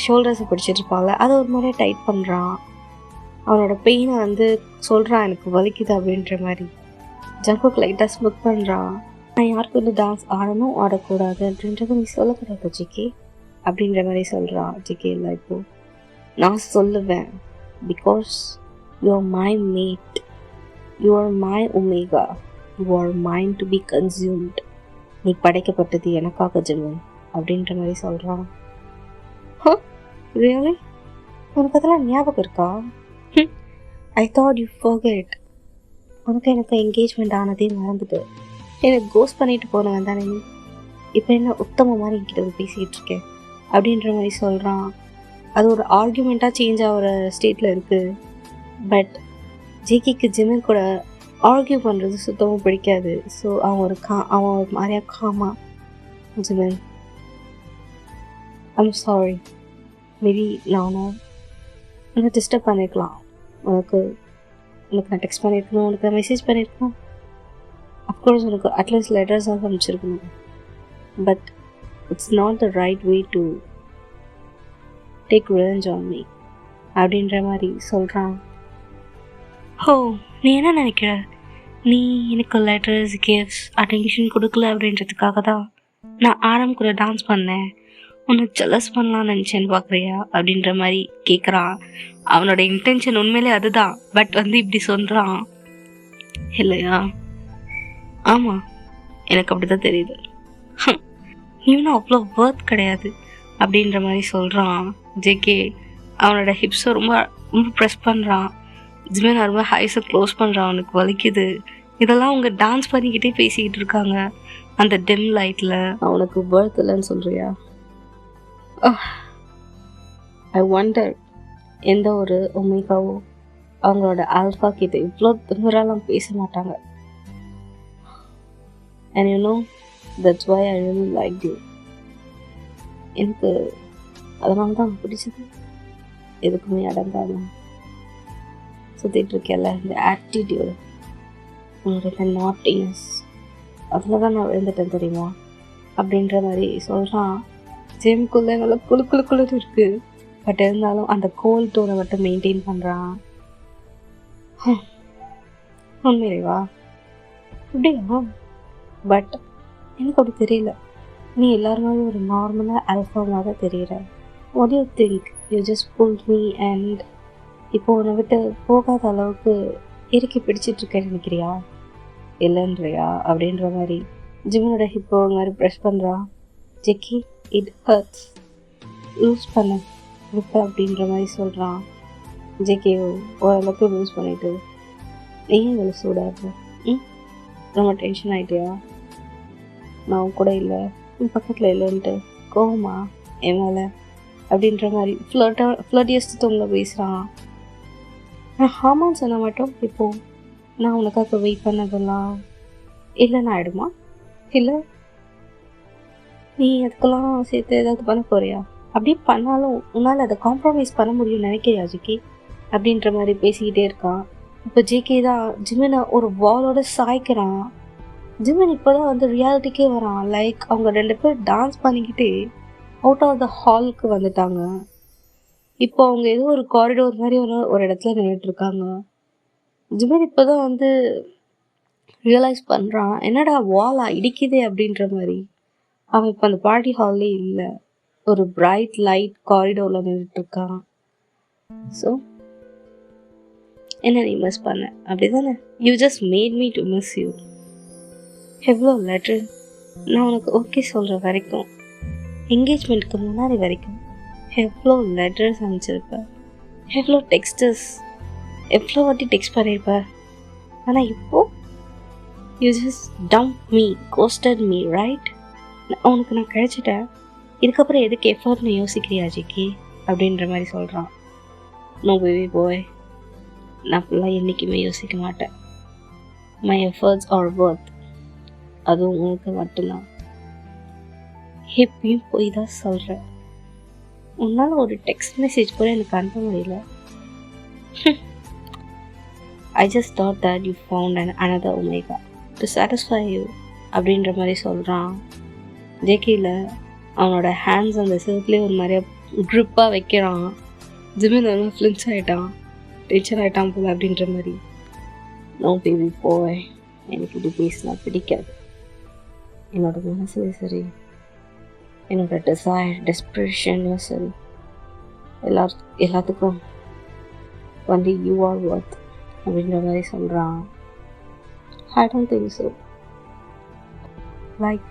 Speaker 1: ஷோல்டர்ஸை பிடிச்சிட்டு இருப்பாங்க, அதை ஒரு மாதிரியே டைட் பண்ணுறான். அவனோட பெயினை வந்து சொல்கிறான் எனக்கு வலிக்குது அப்படின்ற மாதிரி. ஜங்குக்கு லைட்டாக ஸ்மிக் பண்ணுறான். நான் யாருக்கு வந்து டான்ஸ் ஆடணும் ஆடக்கூடாது அப்படின்றத நீ சொல்லக்கூடாது ஜேகே அப்படின்ற மாதிரி சொல்கிறான். ஜேகே இல்லை இப்போது நான் சொல்லுவேன், because you are my mate, you are my omega, you are mine to be consumed. நீ படைக்கப்பட்டது எனக்காக ஜிமின் அப்படின்ற மாதிரி சொல்கிறான். ரியலி உனக்கு அதெல்லாம் ஞாபகம் இருக்கா? I thought you forget. உனக்கு எனக்கு என்கேஜ்மெண்ட் ஆனதே மறந்துட்டு எனக்கு கோஸ்ட் பண்ணிட்டு போனவன் தானே நீ. இப்போ என்ன உத்தம மாதிரி என்கிட்ட பேசிக்கிட்டு இருக்கேன் அப்படின்ற மாதிரி சொல்கிறான். அது ஒரு ஆர்கியூமெண்ட்டாக சேஞ்ச் ஆகிற ஸ்டேட்டில் இருக்குது. பட் ஜேகேக்கு ஜிமின் கூட ஆர்கியூ பண்ணுறது சுத்தமாக பிடிக்காது. ஸோ அவன் ஒரு மாதிரியா காமா, ஜிமின் ஐம் சாரி, மேபி நானும் உனக்கு டிஸ்டர்ப் பண்ணியிருக்கலாம், உனக்கு நான் டெக்ஸ்ட் பண்ணியிருக்கணும், உனக்கு நான் மெசேஜ் பண்ணியிருக்கணும், அஃப்கோர்ஸ் உனக்கு அட்லீஸ்ட் லெட்டர்ஸாக அனுப்பிச்சிருக்கணும். But it's not the right way to take revenge on me அப்படின்ற மாதிரி சொல்கிறான். நீ என்ன நினைக்கிற, நீ எனக்கு லெட்டர்ஸ் கிஃப்ட்ஸ் அட்டென்ஷன் கொடுக்கல அப்படின்றதுக்காக தான் நான் ஆரம் கூட டான்ஸ் பண்ணேன். உன்னை ஜெலஸ் பண்ணலாம்னு நினச்சேன்னு பார்க்குறியா அப்படின்ற மாதிரி கேட்குறான். அவனோட இன்டென்ஷன் உண்மையிலே அதுதான், பட் இப்படி சொல்கிறான் இல்லையா? ஆமாம், எனக்கு அப்படி தான் தெரியுது. இவனும் அவ்வளோ ஒர்த் கிடையாது அப்படின்ற மாதிரி சொல்கிறான். ஜேகே அவனோட ஹிப்ஸை ரொம்ப ரொம்ப ப்ரெஸ் பண்ணுறான். ஜிமின் ரொம்ப ஹைஸை க்ளோஸ் பண்ணுறான். அவனுக்கு வலிக்குது. இதெல்லாம் அவங்க டான்ஸ் பண்ணிக்கிட்டே பேசிக்கிட்டு இருக்காங்க அந்த டிம் லைட்டில். அவனுக்கு ஒர்த் இல்லைன்னு சொல்கிறியா? ஐ வண்டர் எந்த ஒரு ஒமேகாவோ அவங்களோட ஆல்ஃபா கிட்ட இவ்வளோ திமிராலாம் பேச மாட்டாங்க. And you know that's why I really like you. எனக்கு அதனால தான் பிடிச்சது. எதுக்குமே அடங்காம சுற்றிட்டு இருக்கேன்ல, இந்த ஆட்டிடியூடு, உங்களோட இந்த நாட்டினஸ், அதில் தான் நான் விழுந்துட்டேன் தெரியுமா அப்படின்ற மாதிரி சொல்கிறான். ஜிம்குள்ளே நல்லா குழு இருக்குது, பட் இருந்தாலும் அந்த கோல் டோனை மட்டும் மெயின்டைன் பண்ணுறான். உண்மையிலேவா? அப்படியா? பட் எனக்கு அப்படி தெரியல. நீ எல்லாருமே ஒரு நார்மலாக ஆல்ஃபாவாக தான் தெரியுற. What you think? You just pulled me and இப்போ உன்னை விட்டு போகாத அளவுக்கு இறுக்கி பிடிச்சிட்டு இருக்கேன்னு நினைக்கிறியா? இல்லைன்றியா அப்படின்ற மாதிரி ஜிம்மனோட ஹிப்போ மாதிரி ப்ரெஷ் பண்ணுறான். ஜெக்கி, இட் ஹர்ட்ஸ், லூஸ் பண்ண விட்ட அப்படின்ற மாதிரி சொல்கிறான். ஜெக்கி ஓரளவுக்கு லூஸ் பண்ணிவிட்டு நீயும் இவ்வளோ சூடாக ரொம்ப டென்ஷன் ஆகிட்டியா? நான் கூட இல்லை, பக்கத்தில் இல்லைன்ட்டு கோவமா என் மேலே அப்படின்ற மாதிரி ஃப்ளட்டியஸ்ட் டோனில் பேசுகிறான். நான் ஹார்மோன் சொன்னால் மட்டும் இப்போது நான் உனக்காக வெயிட் பண்ணதெல்லாம் இல்லைன்னு ஆகிடுமா? இல்லை நீ அதுக்கெல்லாம் சேர்த்து ஏதாவது பண்ண போறியா? அப்படி பண்ணாலும் உன்னால் அதை காம்ப்ரமைஸ் பண்ண முடியும்னு நினைக்கிறியா ஜிக்கி அப்படின்ற மாதிரி பேசிக்கிட்டே இருக்கான். இப்போ ஜிகே தான் ஜிமினை ஒரு வாலோட சாய்க்கிறான். ஜிமின் இப்போ தான் ரியாலிட்டிக்கே வரான். லைக் அவங்க 2 பேர் டான்ஸ் பண்ணிக்கிட்டே அவுட் ஆஃப் த ஹாலுக்கு வந்துட்டாங்க. இப்போ அவங்க ஏதோ ஒரு காரிடோர் மாதிரி ஒரு இடத்துல நின்றுட்டுருக்காங்க. ஜிமின் இப்போ தான் ரியலைஸ் பண்ணுறான், என்னடா வாலா இடிக்குதே அப்படின்ற மாதிரி. அவன் இப்போ அந்த பார்ட்டி ஹால்லே இல்லை, ஒரு பிரைட் லைட் காரிடோரில் நின்றுட்டுருக்கான். ஸோ என்ன நீ மிஸ் பண்ண அப்படி தானே? You just made me to miss you. எவ்வளோ லெட்ரு நான் உனக்கு ஓகே சொல்கிற வரைக்கும், என்கேஜ்மெண்ட்டுக்கு முன்னாடி வரைக்கும் எவ்வளோ லெட்டர்ஸ் அனுப்பிச்சிருப்பேன், எவ்வளோ டெக்ஸ்டர்ஸ், எவ்வளோ வாட்டி டெக்ஸ்ட் பண்ணியிருப்பேன். ஆனால் இப்போது you just dump me, ghosted me, right? உனக்கு நான் கிடைச்சிட்டேன், இதுக்கப்புறம் எதுக்கு எஃபர்ட்னு யோசிக்கிறியா ஜிக்கி அப்படின்ற மாதிரி சொல்கிறான். நோ பேபி பாய், நான் ஃபுல்லாக என்றைக்குமே யோசிக்க மாட்டேன். மை எஃபர்ட்ஸ் ஆர் ஒர்த், அதுவும் உனக்கு மட்டும்தான். எப்பயும் போய் தான் சொல்கிறேன். உன்னால் ஒரு டெக்ஸ்ட் மெசேஜ் கூட எனக்கு அனுப்ப முடியல. I just thought that you found an another omega to satisfy you அப்படின்ற மாதிரி சொல்கிறான். ஜேகேயில் அவனோட ஹேண்ட்ஸ் அந்த சிவத்துலேயே ஒரு மாதிரியா க்ரிப்பாக வைக்கிறான். ஜிமின் ஃப்ளின்ச் ஆகிட்டான், டென்ஷன் ஆகிட்டான் போல அப்படின்ற மாதிரி. நோ பேபி போய், எனக்கு இப்படி பேசினா பிடிக்காது. என்னோட மனசுலே சரி, என்னோட டிசைர் டெஸ்பிரேஷன்லையும் சரி, எல்லாத்துக்கும் யூ ஆர் ஒர்த் அப்படின்ற மாதிரி சொல்கிறான். I don't think so. Like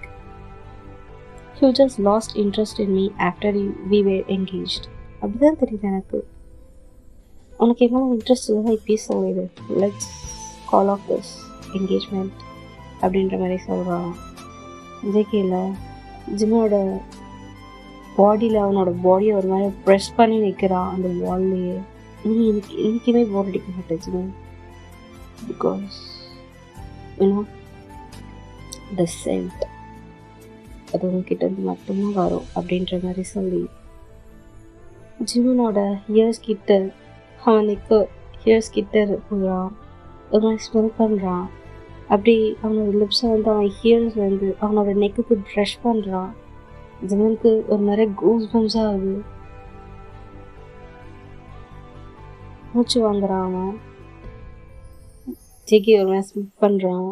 Speaker 1: you just lost interest in me after we were engaged. அப்படி தான் தெரியுது எனக்கு. உனக்கு என்ன இன்ட்ரெஸ்ட் இல்லைன்னா இப்பயே சொல்லிடு. Let's call off this engagement அப்படின்ற மாதிரி சொல்கிறான். ஜேகேயில் ஜிம்மோட பாடியில் அவனோட பாடியை ஒரு மாதிரி ப்ரெஸ் பண்ணி நிற்கிறான் அந்த வால்லையே. நீ இன்னைக்குமே போர் அடிக்க மாட்டேன் Jimmy, because you know the scent அது உங்ககிட்ட மட்டும்தான் வரும் அப்படின்ற மாதிரி சொல்லி ஜிம்மனோட ஹியர்ஸ் கிட்ட அவனுக்கு ஹியர்ஸ் கிட்ட போகிறான். ஒரு மாதிரி ஸ்மெல் பண்ணுறான். அப்படி அவனோட லிப்ஸை அவன் ஹியர்ஸ்லேருந்து அவனோட நெக்குக்கு ப்ரஷ் பண்ணுறான். ஜிமனுக்கு ஒரு நிறைய கூஸ் பம்ஸாக ஆகுது. மூச்சு வாங்குறான் அவன். ஜேகே ஒரு மாதிரி ஸ்மிட் பண்ணுறான்.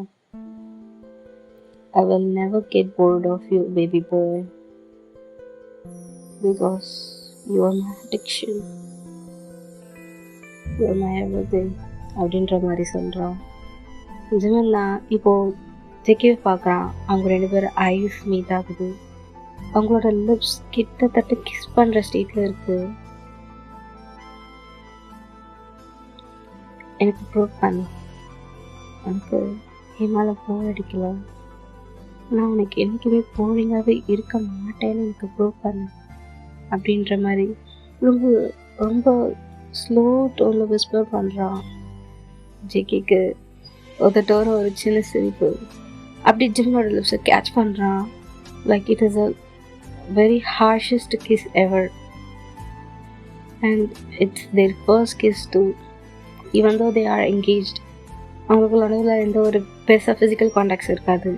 Speaker 1: I will never get bored of you, baby boy. Because you are my addiction, you are my everything அப்படின்ற மாதிரி சொல்கிறான். ஜிமன் தான் இப்போது ஜெக்கியை பார்க்குறான். அவங்க 2 பேரும் ஐஸ் மீட் ஆகுது. அவங்களோட லிப்ஸ் கிட்டத்தட்ட கிஸ் பண்ணுற ஸ்டேட்டில் இருக்குது. எனக்கு ப்ரூவ் பண்ணு, எனக்கு ஹிமால போர் அடிக்கல, நான் உனக்கு என்றைக்குமே போரிங்காகவே இருக்க மாட்டேன்னு எனக்கு ப்ரூவ் பண்ணு அப்படின்ற மாதிரி ரொம்ப ரொம்ப ஸ்லோ டோனில் விஸ்பர் பண்ணுறான். ஜெக்கிக்கு ஒருத்தோட ஒரு சின்ன சிரிப்பு. அப்படி ஜிம்மோட லிப்ஸை கேட்ச் பண்ணுறான். Like it is a very harshest kiss ever and it's their first kiss too. Even though they R engaged, அவங்களுக்கு நடுவில் எந்த ஒரு பெருசாக ஃபிசிக்கல் கான்டாக்ட்ஸ் இருக்காது.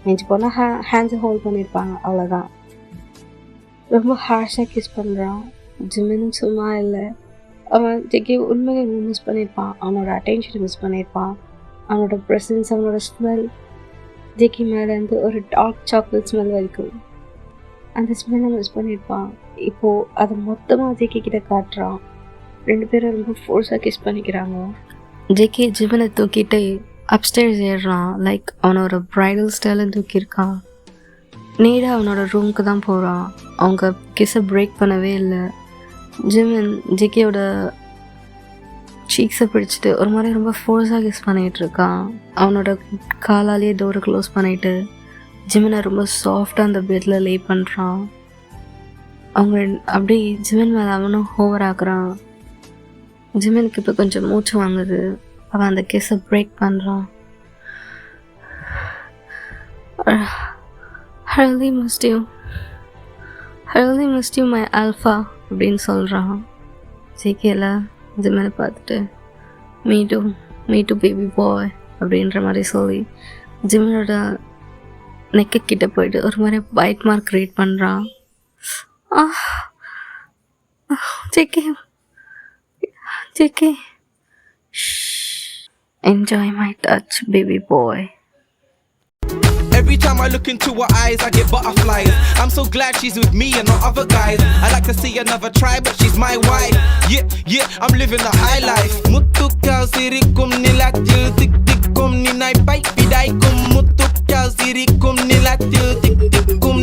Speaker 1: நெஞ்சு போனால் ஹேண்ட்ஸை ஹோல்ட் பண்ணியிருப்பாங்க, அவ்வளோதான். ரொம்ப ஹார்ஷாக கிஸ் பண்ணுறான். ஜிம்மின்னு சும்மா இல்லை, அவன் ஜெக்கி உண்மையை மிஸ் பண்ணியிருப்பான். அவனோட அட்டென்ஷனை மிஸ் பண்ணியிருப்பான். அவனோட ப்ரெசன்ஸ், அவனோட ஸ்மெல், ஜெக்கி மேலேருந்து ஒரு டார்க் சாக்லேட் ஸ்மெல் வரைக்கும் அந்த ஸ்மெல்லை மிஸ் பண்ணியிருப்பான். இப்போது அதை மொத்தமாக ஜெக்கி கிட்ட காட்டுறான். 2 பேரும் ரொம்ப ஃபோர்ஸாக கிஸ் பண்ணிக்கிறாங்க. ஜெக்கி ஜிவனை தூக்கிட்டு அப்ஸ்டேர்ஸ் ஏறுறான். லைக் அவனோட ப்ரைடல் ஸ்டைலில் தூக்கியிருக்கான். நேராக அவனோட ரூமுக்கு தான் போகிறான். அவங்க கிஸ்ஸை பிரேக் பண்ணவே இல்லை. ஜிவன் ஜெக்கியோட சீக்ஸை பிடிச்சிட்டு ஒரு மாதிரி ரொம்ப ஃபோர்ஸாக கிஸ் பண்ணிகிட்ருக்கான். அவனோட காலாலேயே டோரை க்ளோஸ் பண்ணிவிட்டு ஜிவனை ரொம்ப சாஃப்டாக அந்த பெட்டில் லே பண்ணுறான். அவங்க அப்படி ஜிவன் மேலே அவனும் ஓவர் ஆக்குறான். ஜிமனுக்கு இப்போ கொஞ்சம் மூச்சு வாங்குது. அவன் அந்த கிஸ்ஸை பிரேக் பண்ணுறான். I really missed you my alpha அப்படின்னு சொல்கிறான். ஜேகேல ஜிமனை பார்த்துட்டு மீ டூ பேபி பாய் அப்படின்ற மாதிரி சொல்லி ஜிமனோட நெக்கு கிட்ட போயிட்டு ஒரு மாதிரி பைட் மார்க் க்ரியேட் பண்ணுறான். JK enjoy my touch baby boy.
Speaker 2: Every time I look into her eyes, I get butterflies. I'm so glad she's with me and not other guys. I like to see another try, but she's my wife. Yeah, I'm living the high life. Muttukal sirikum nilatil tik tikkum ninai pai pidaikum. Muttukal sirikum nilatil tik tikkum.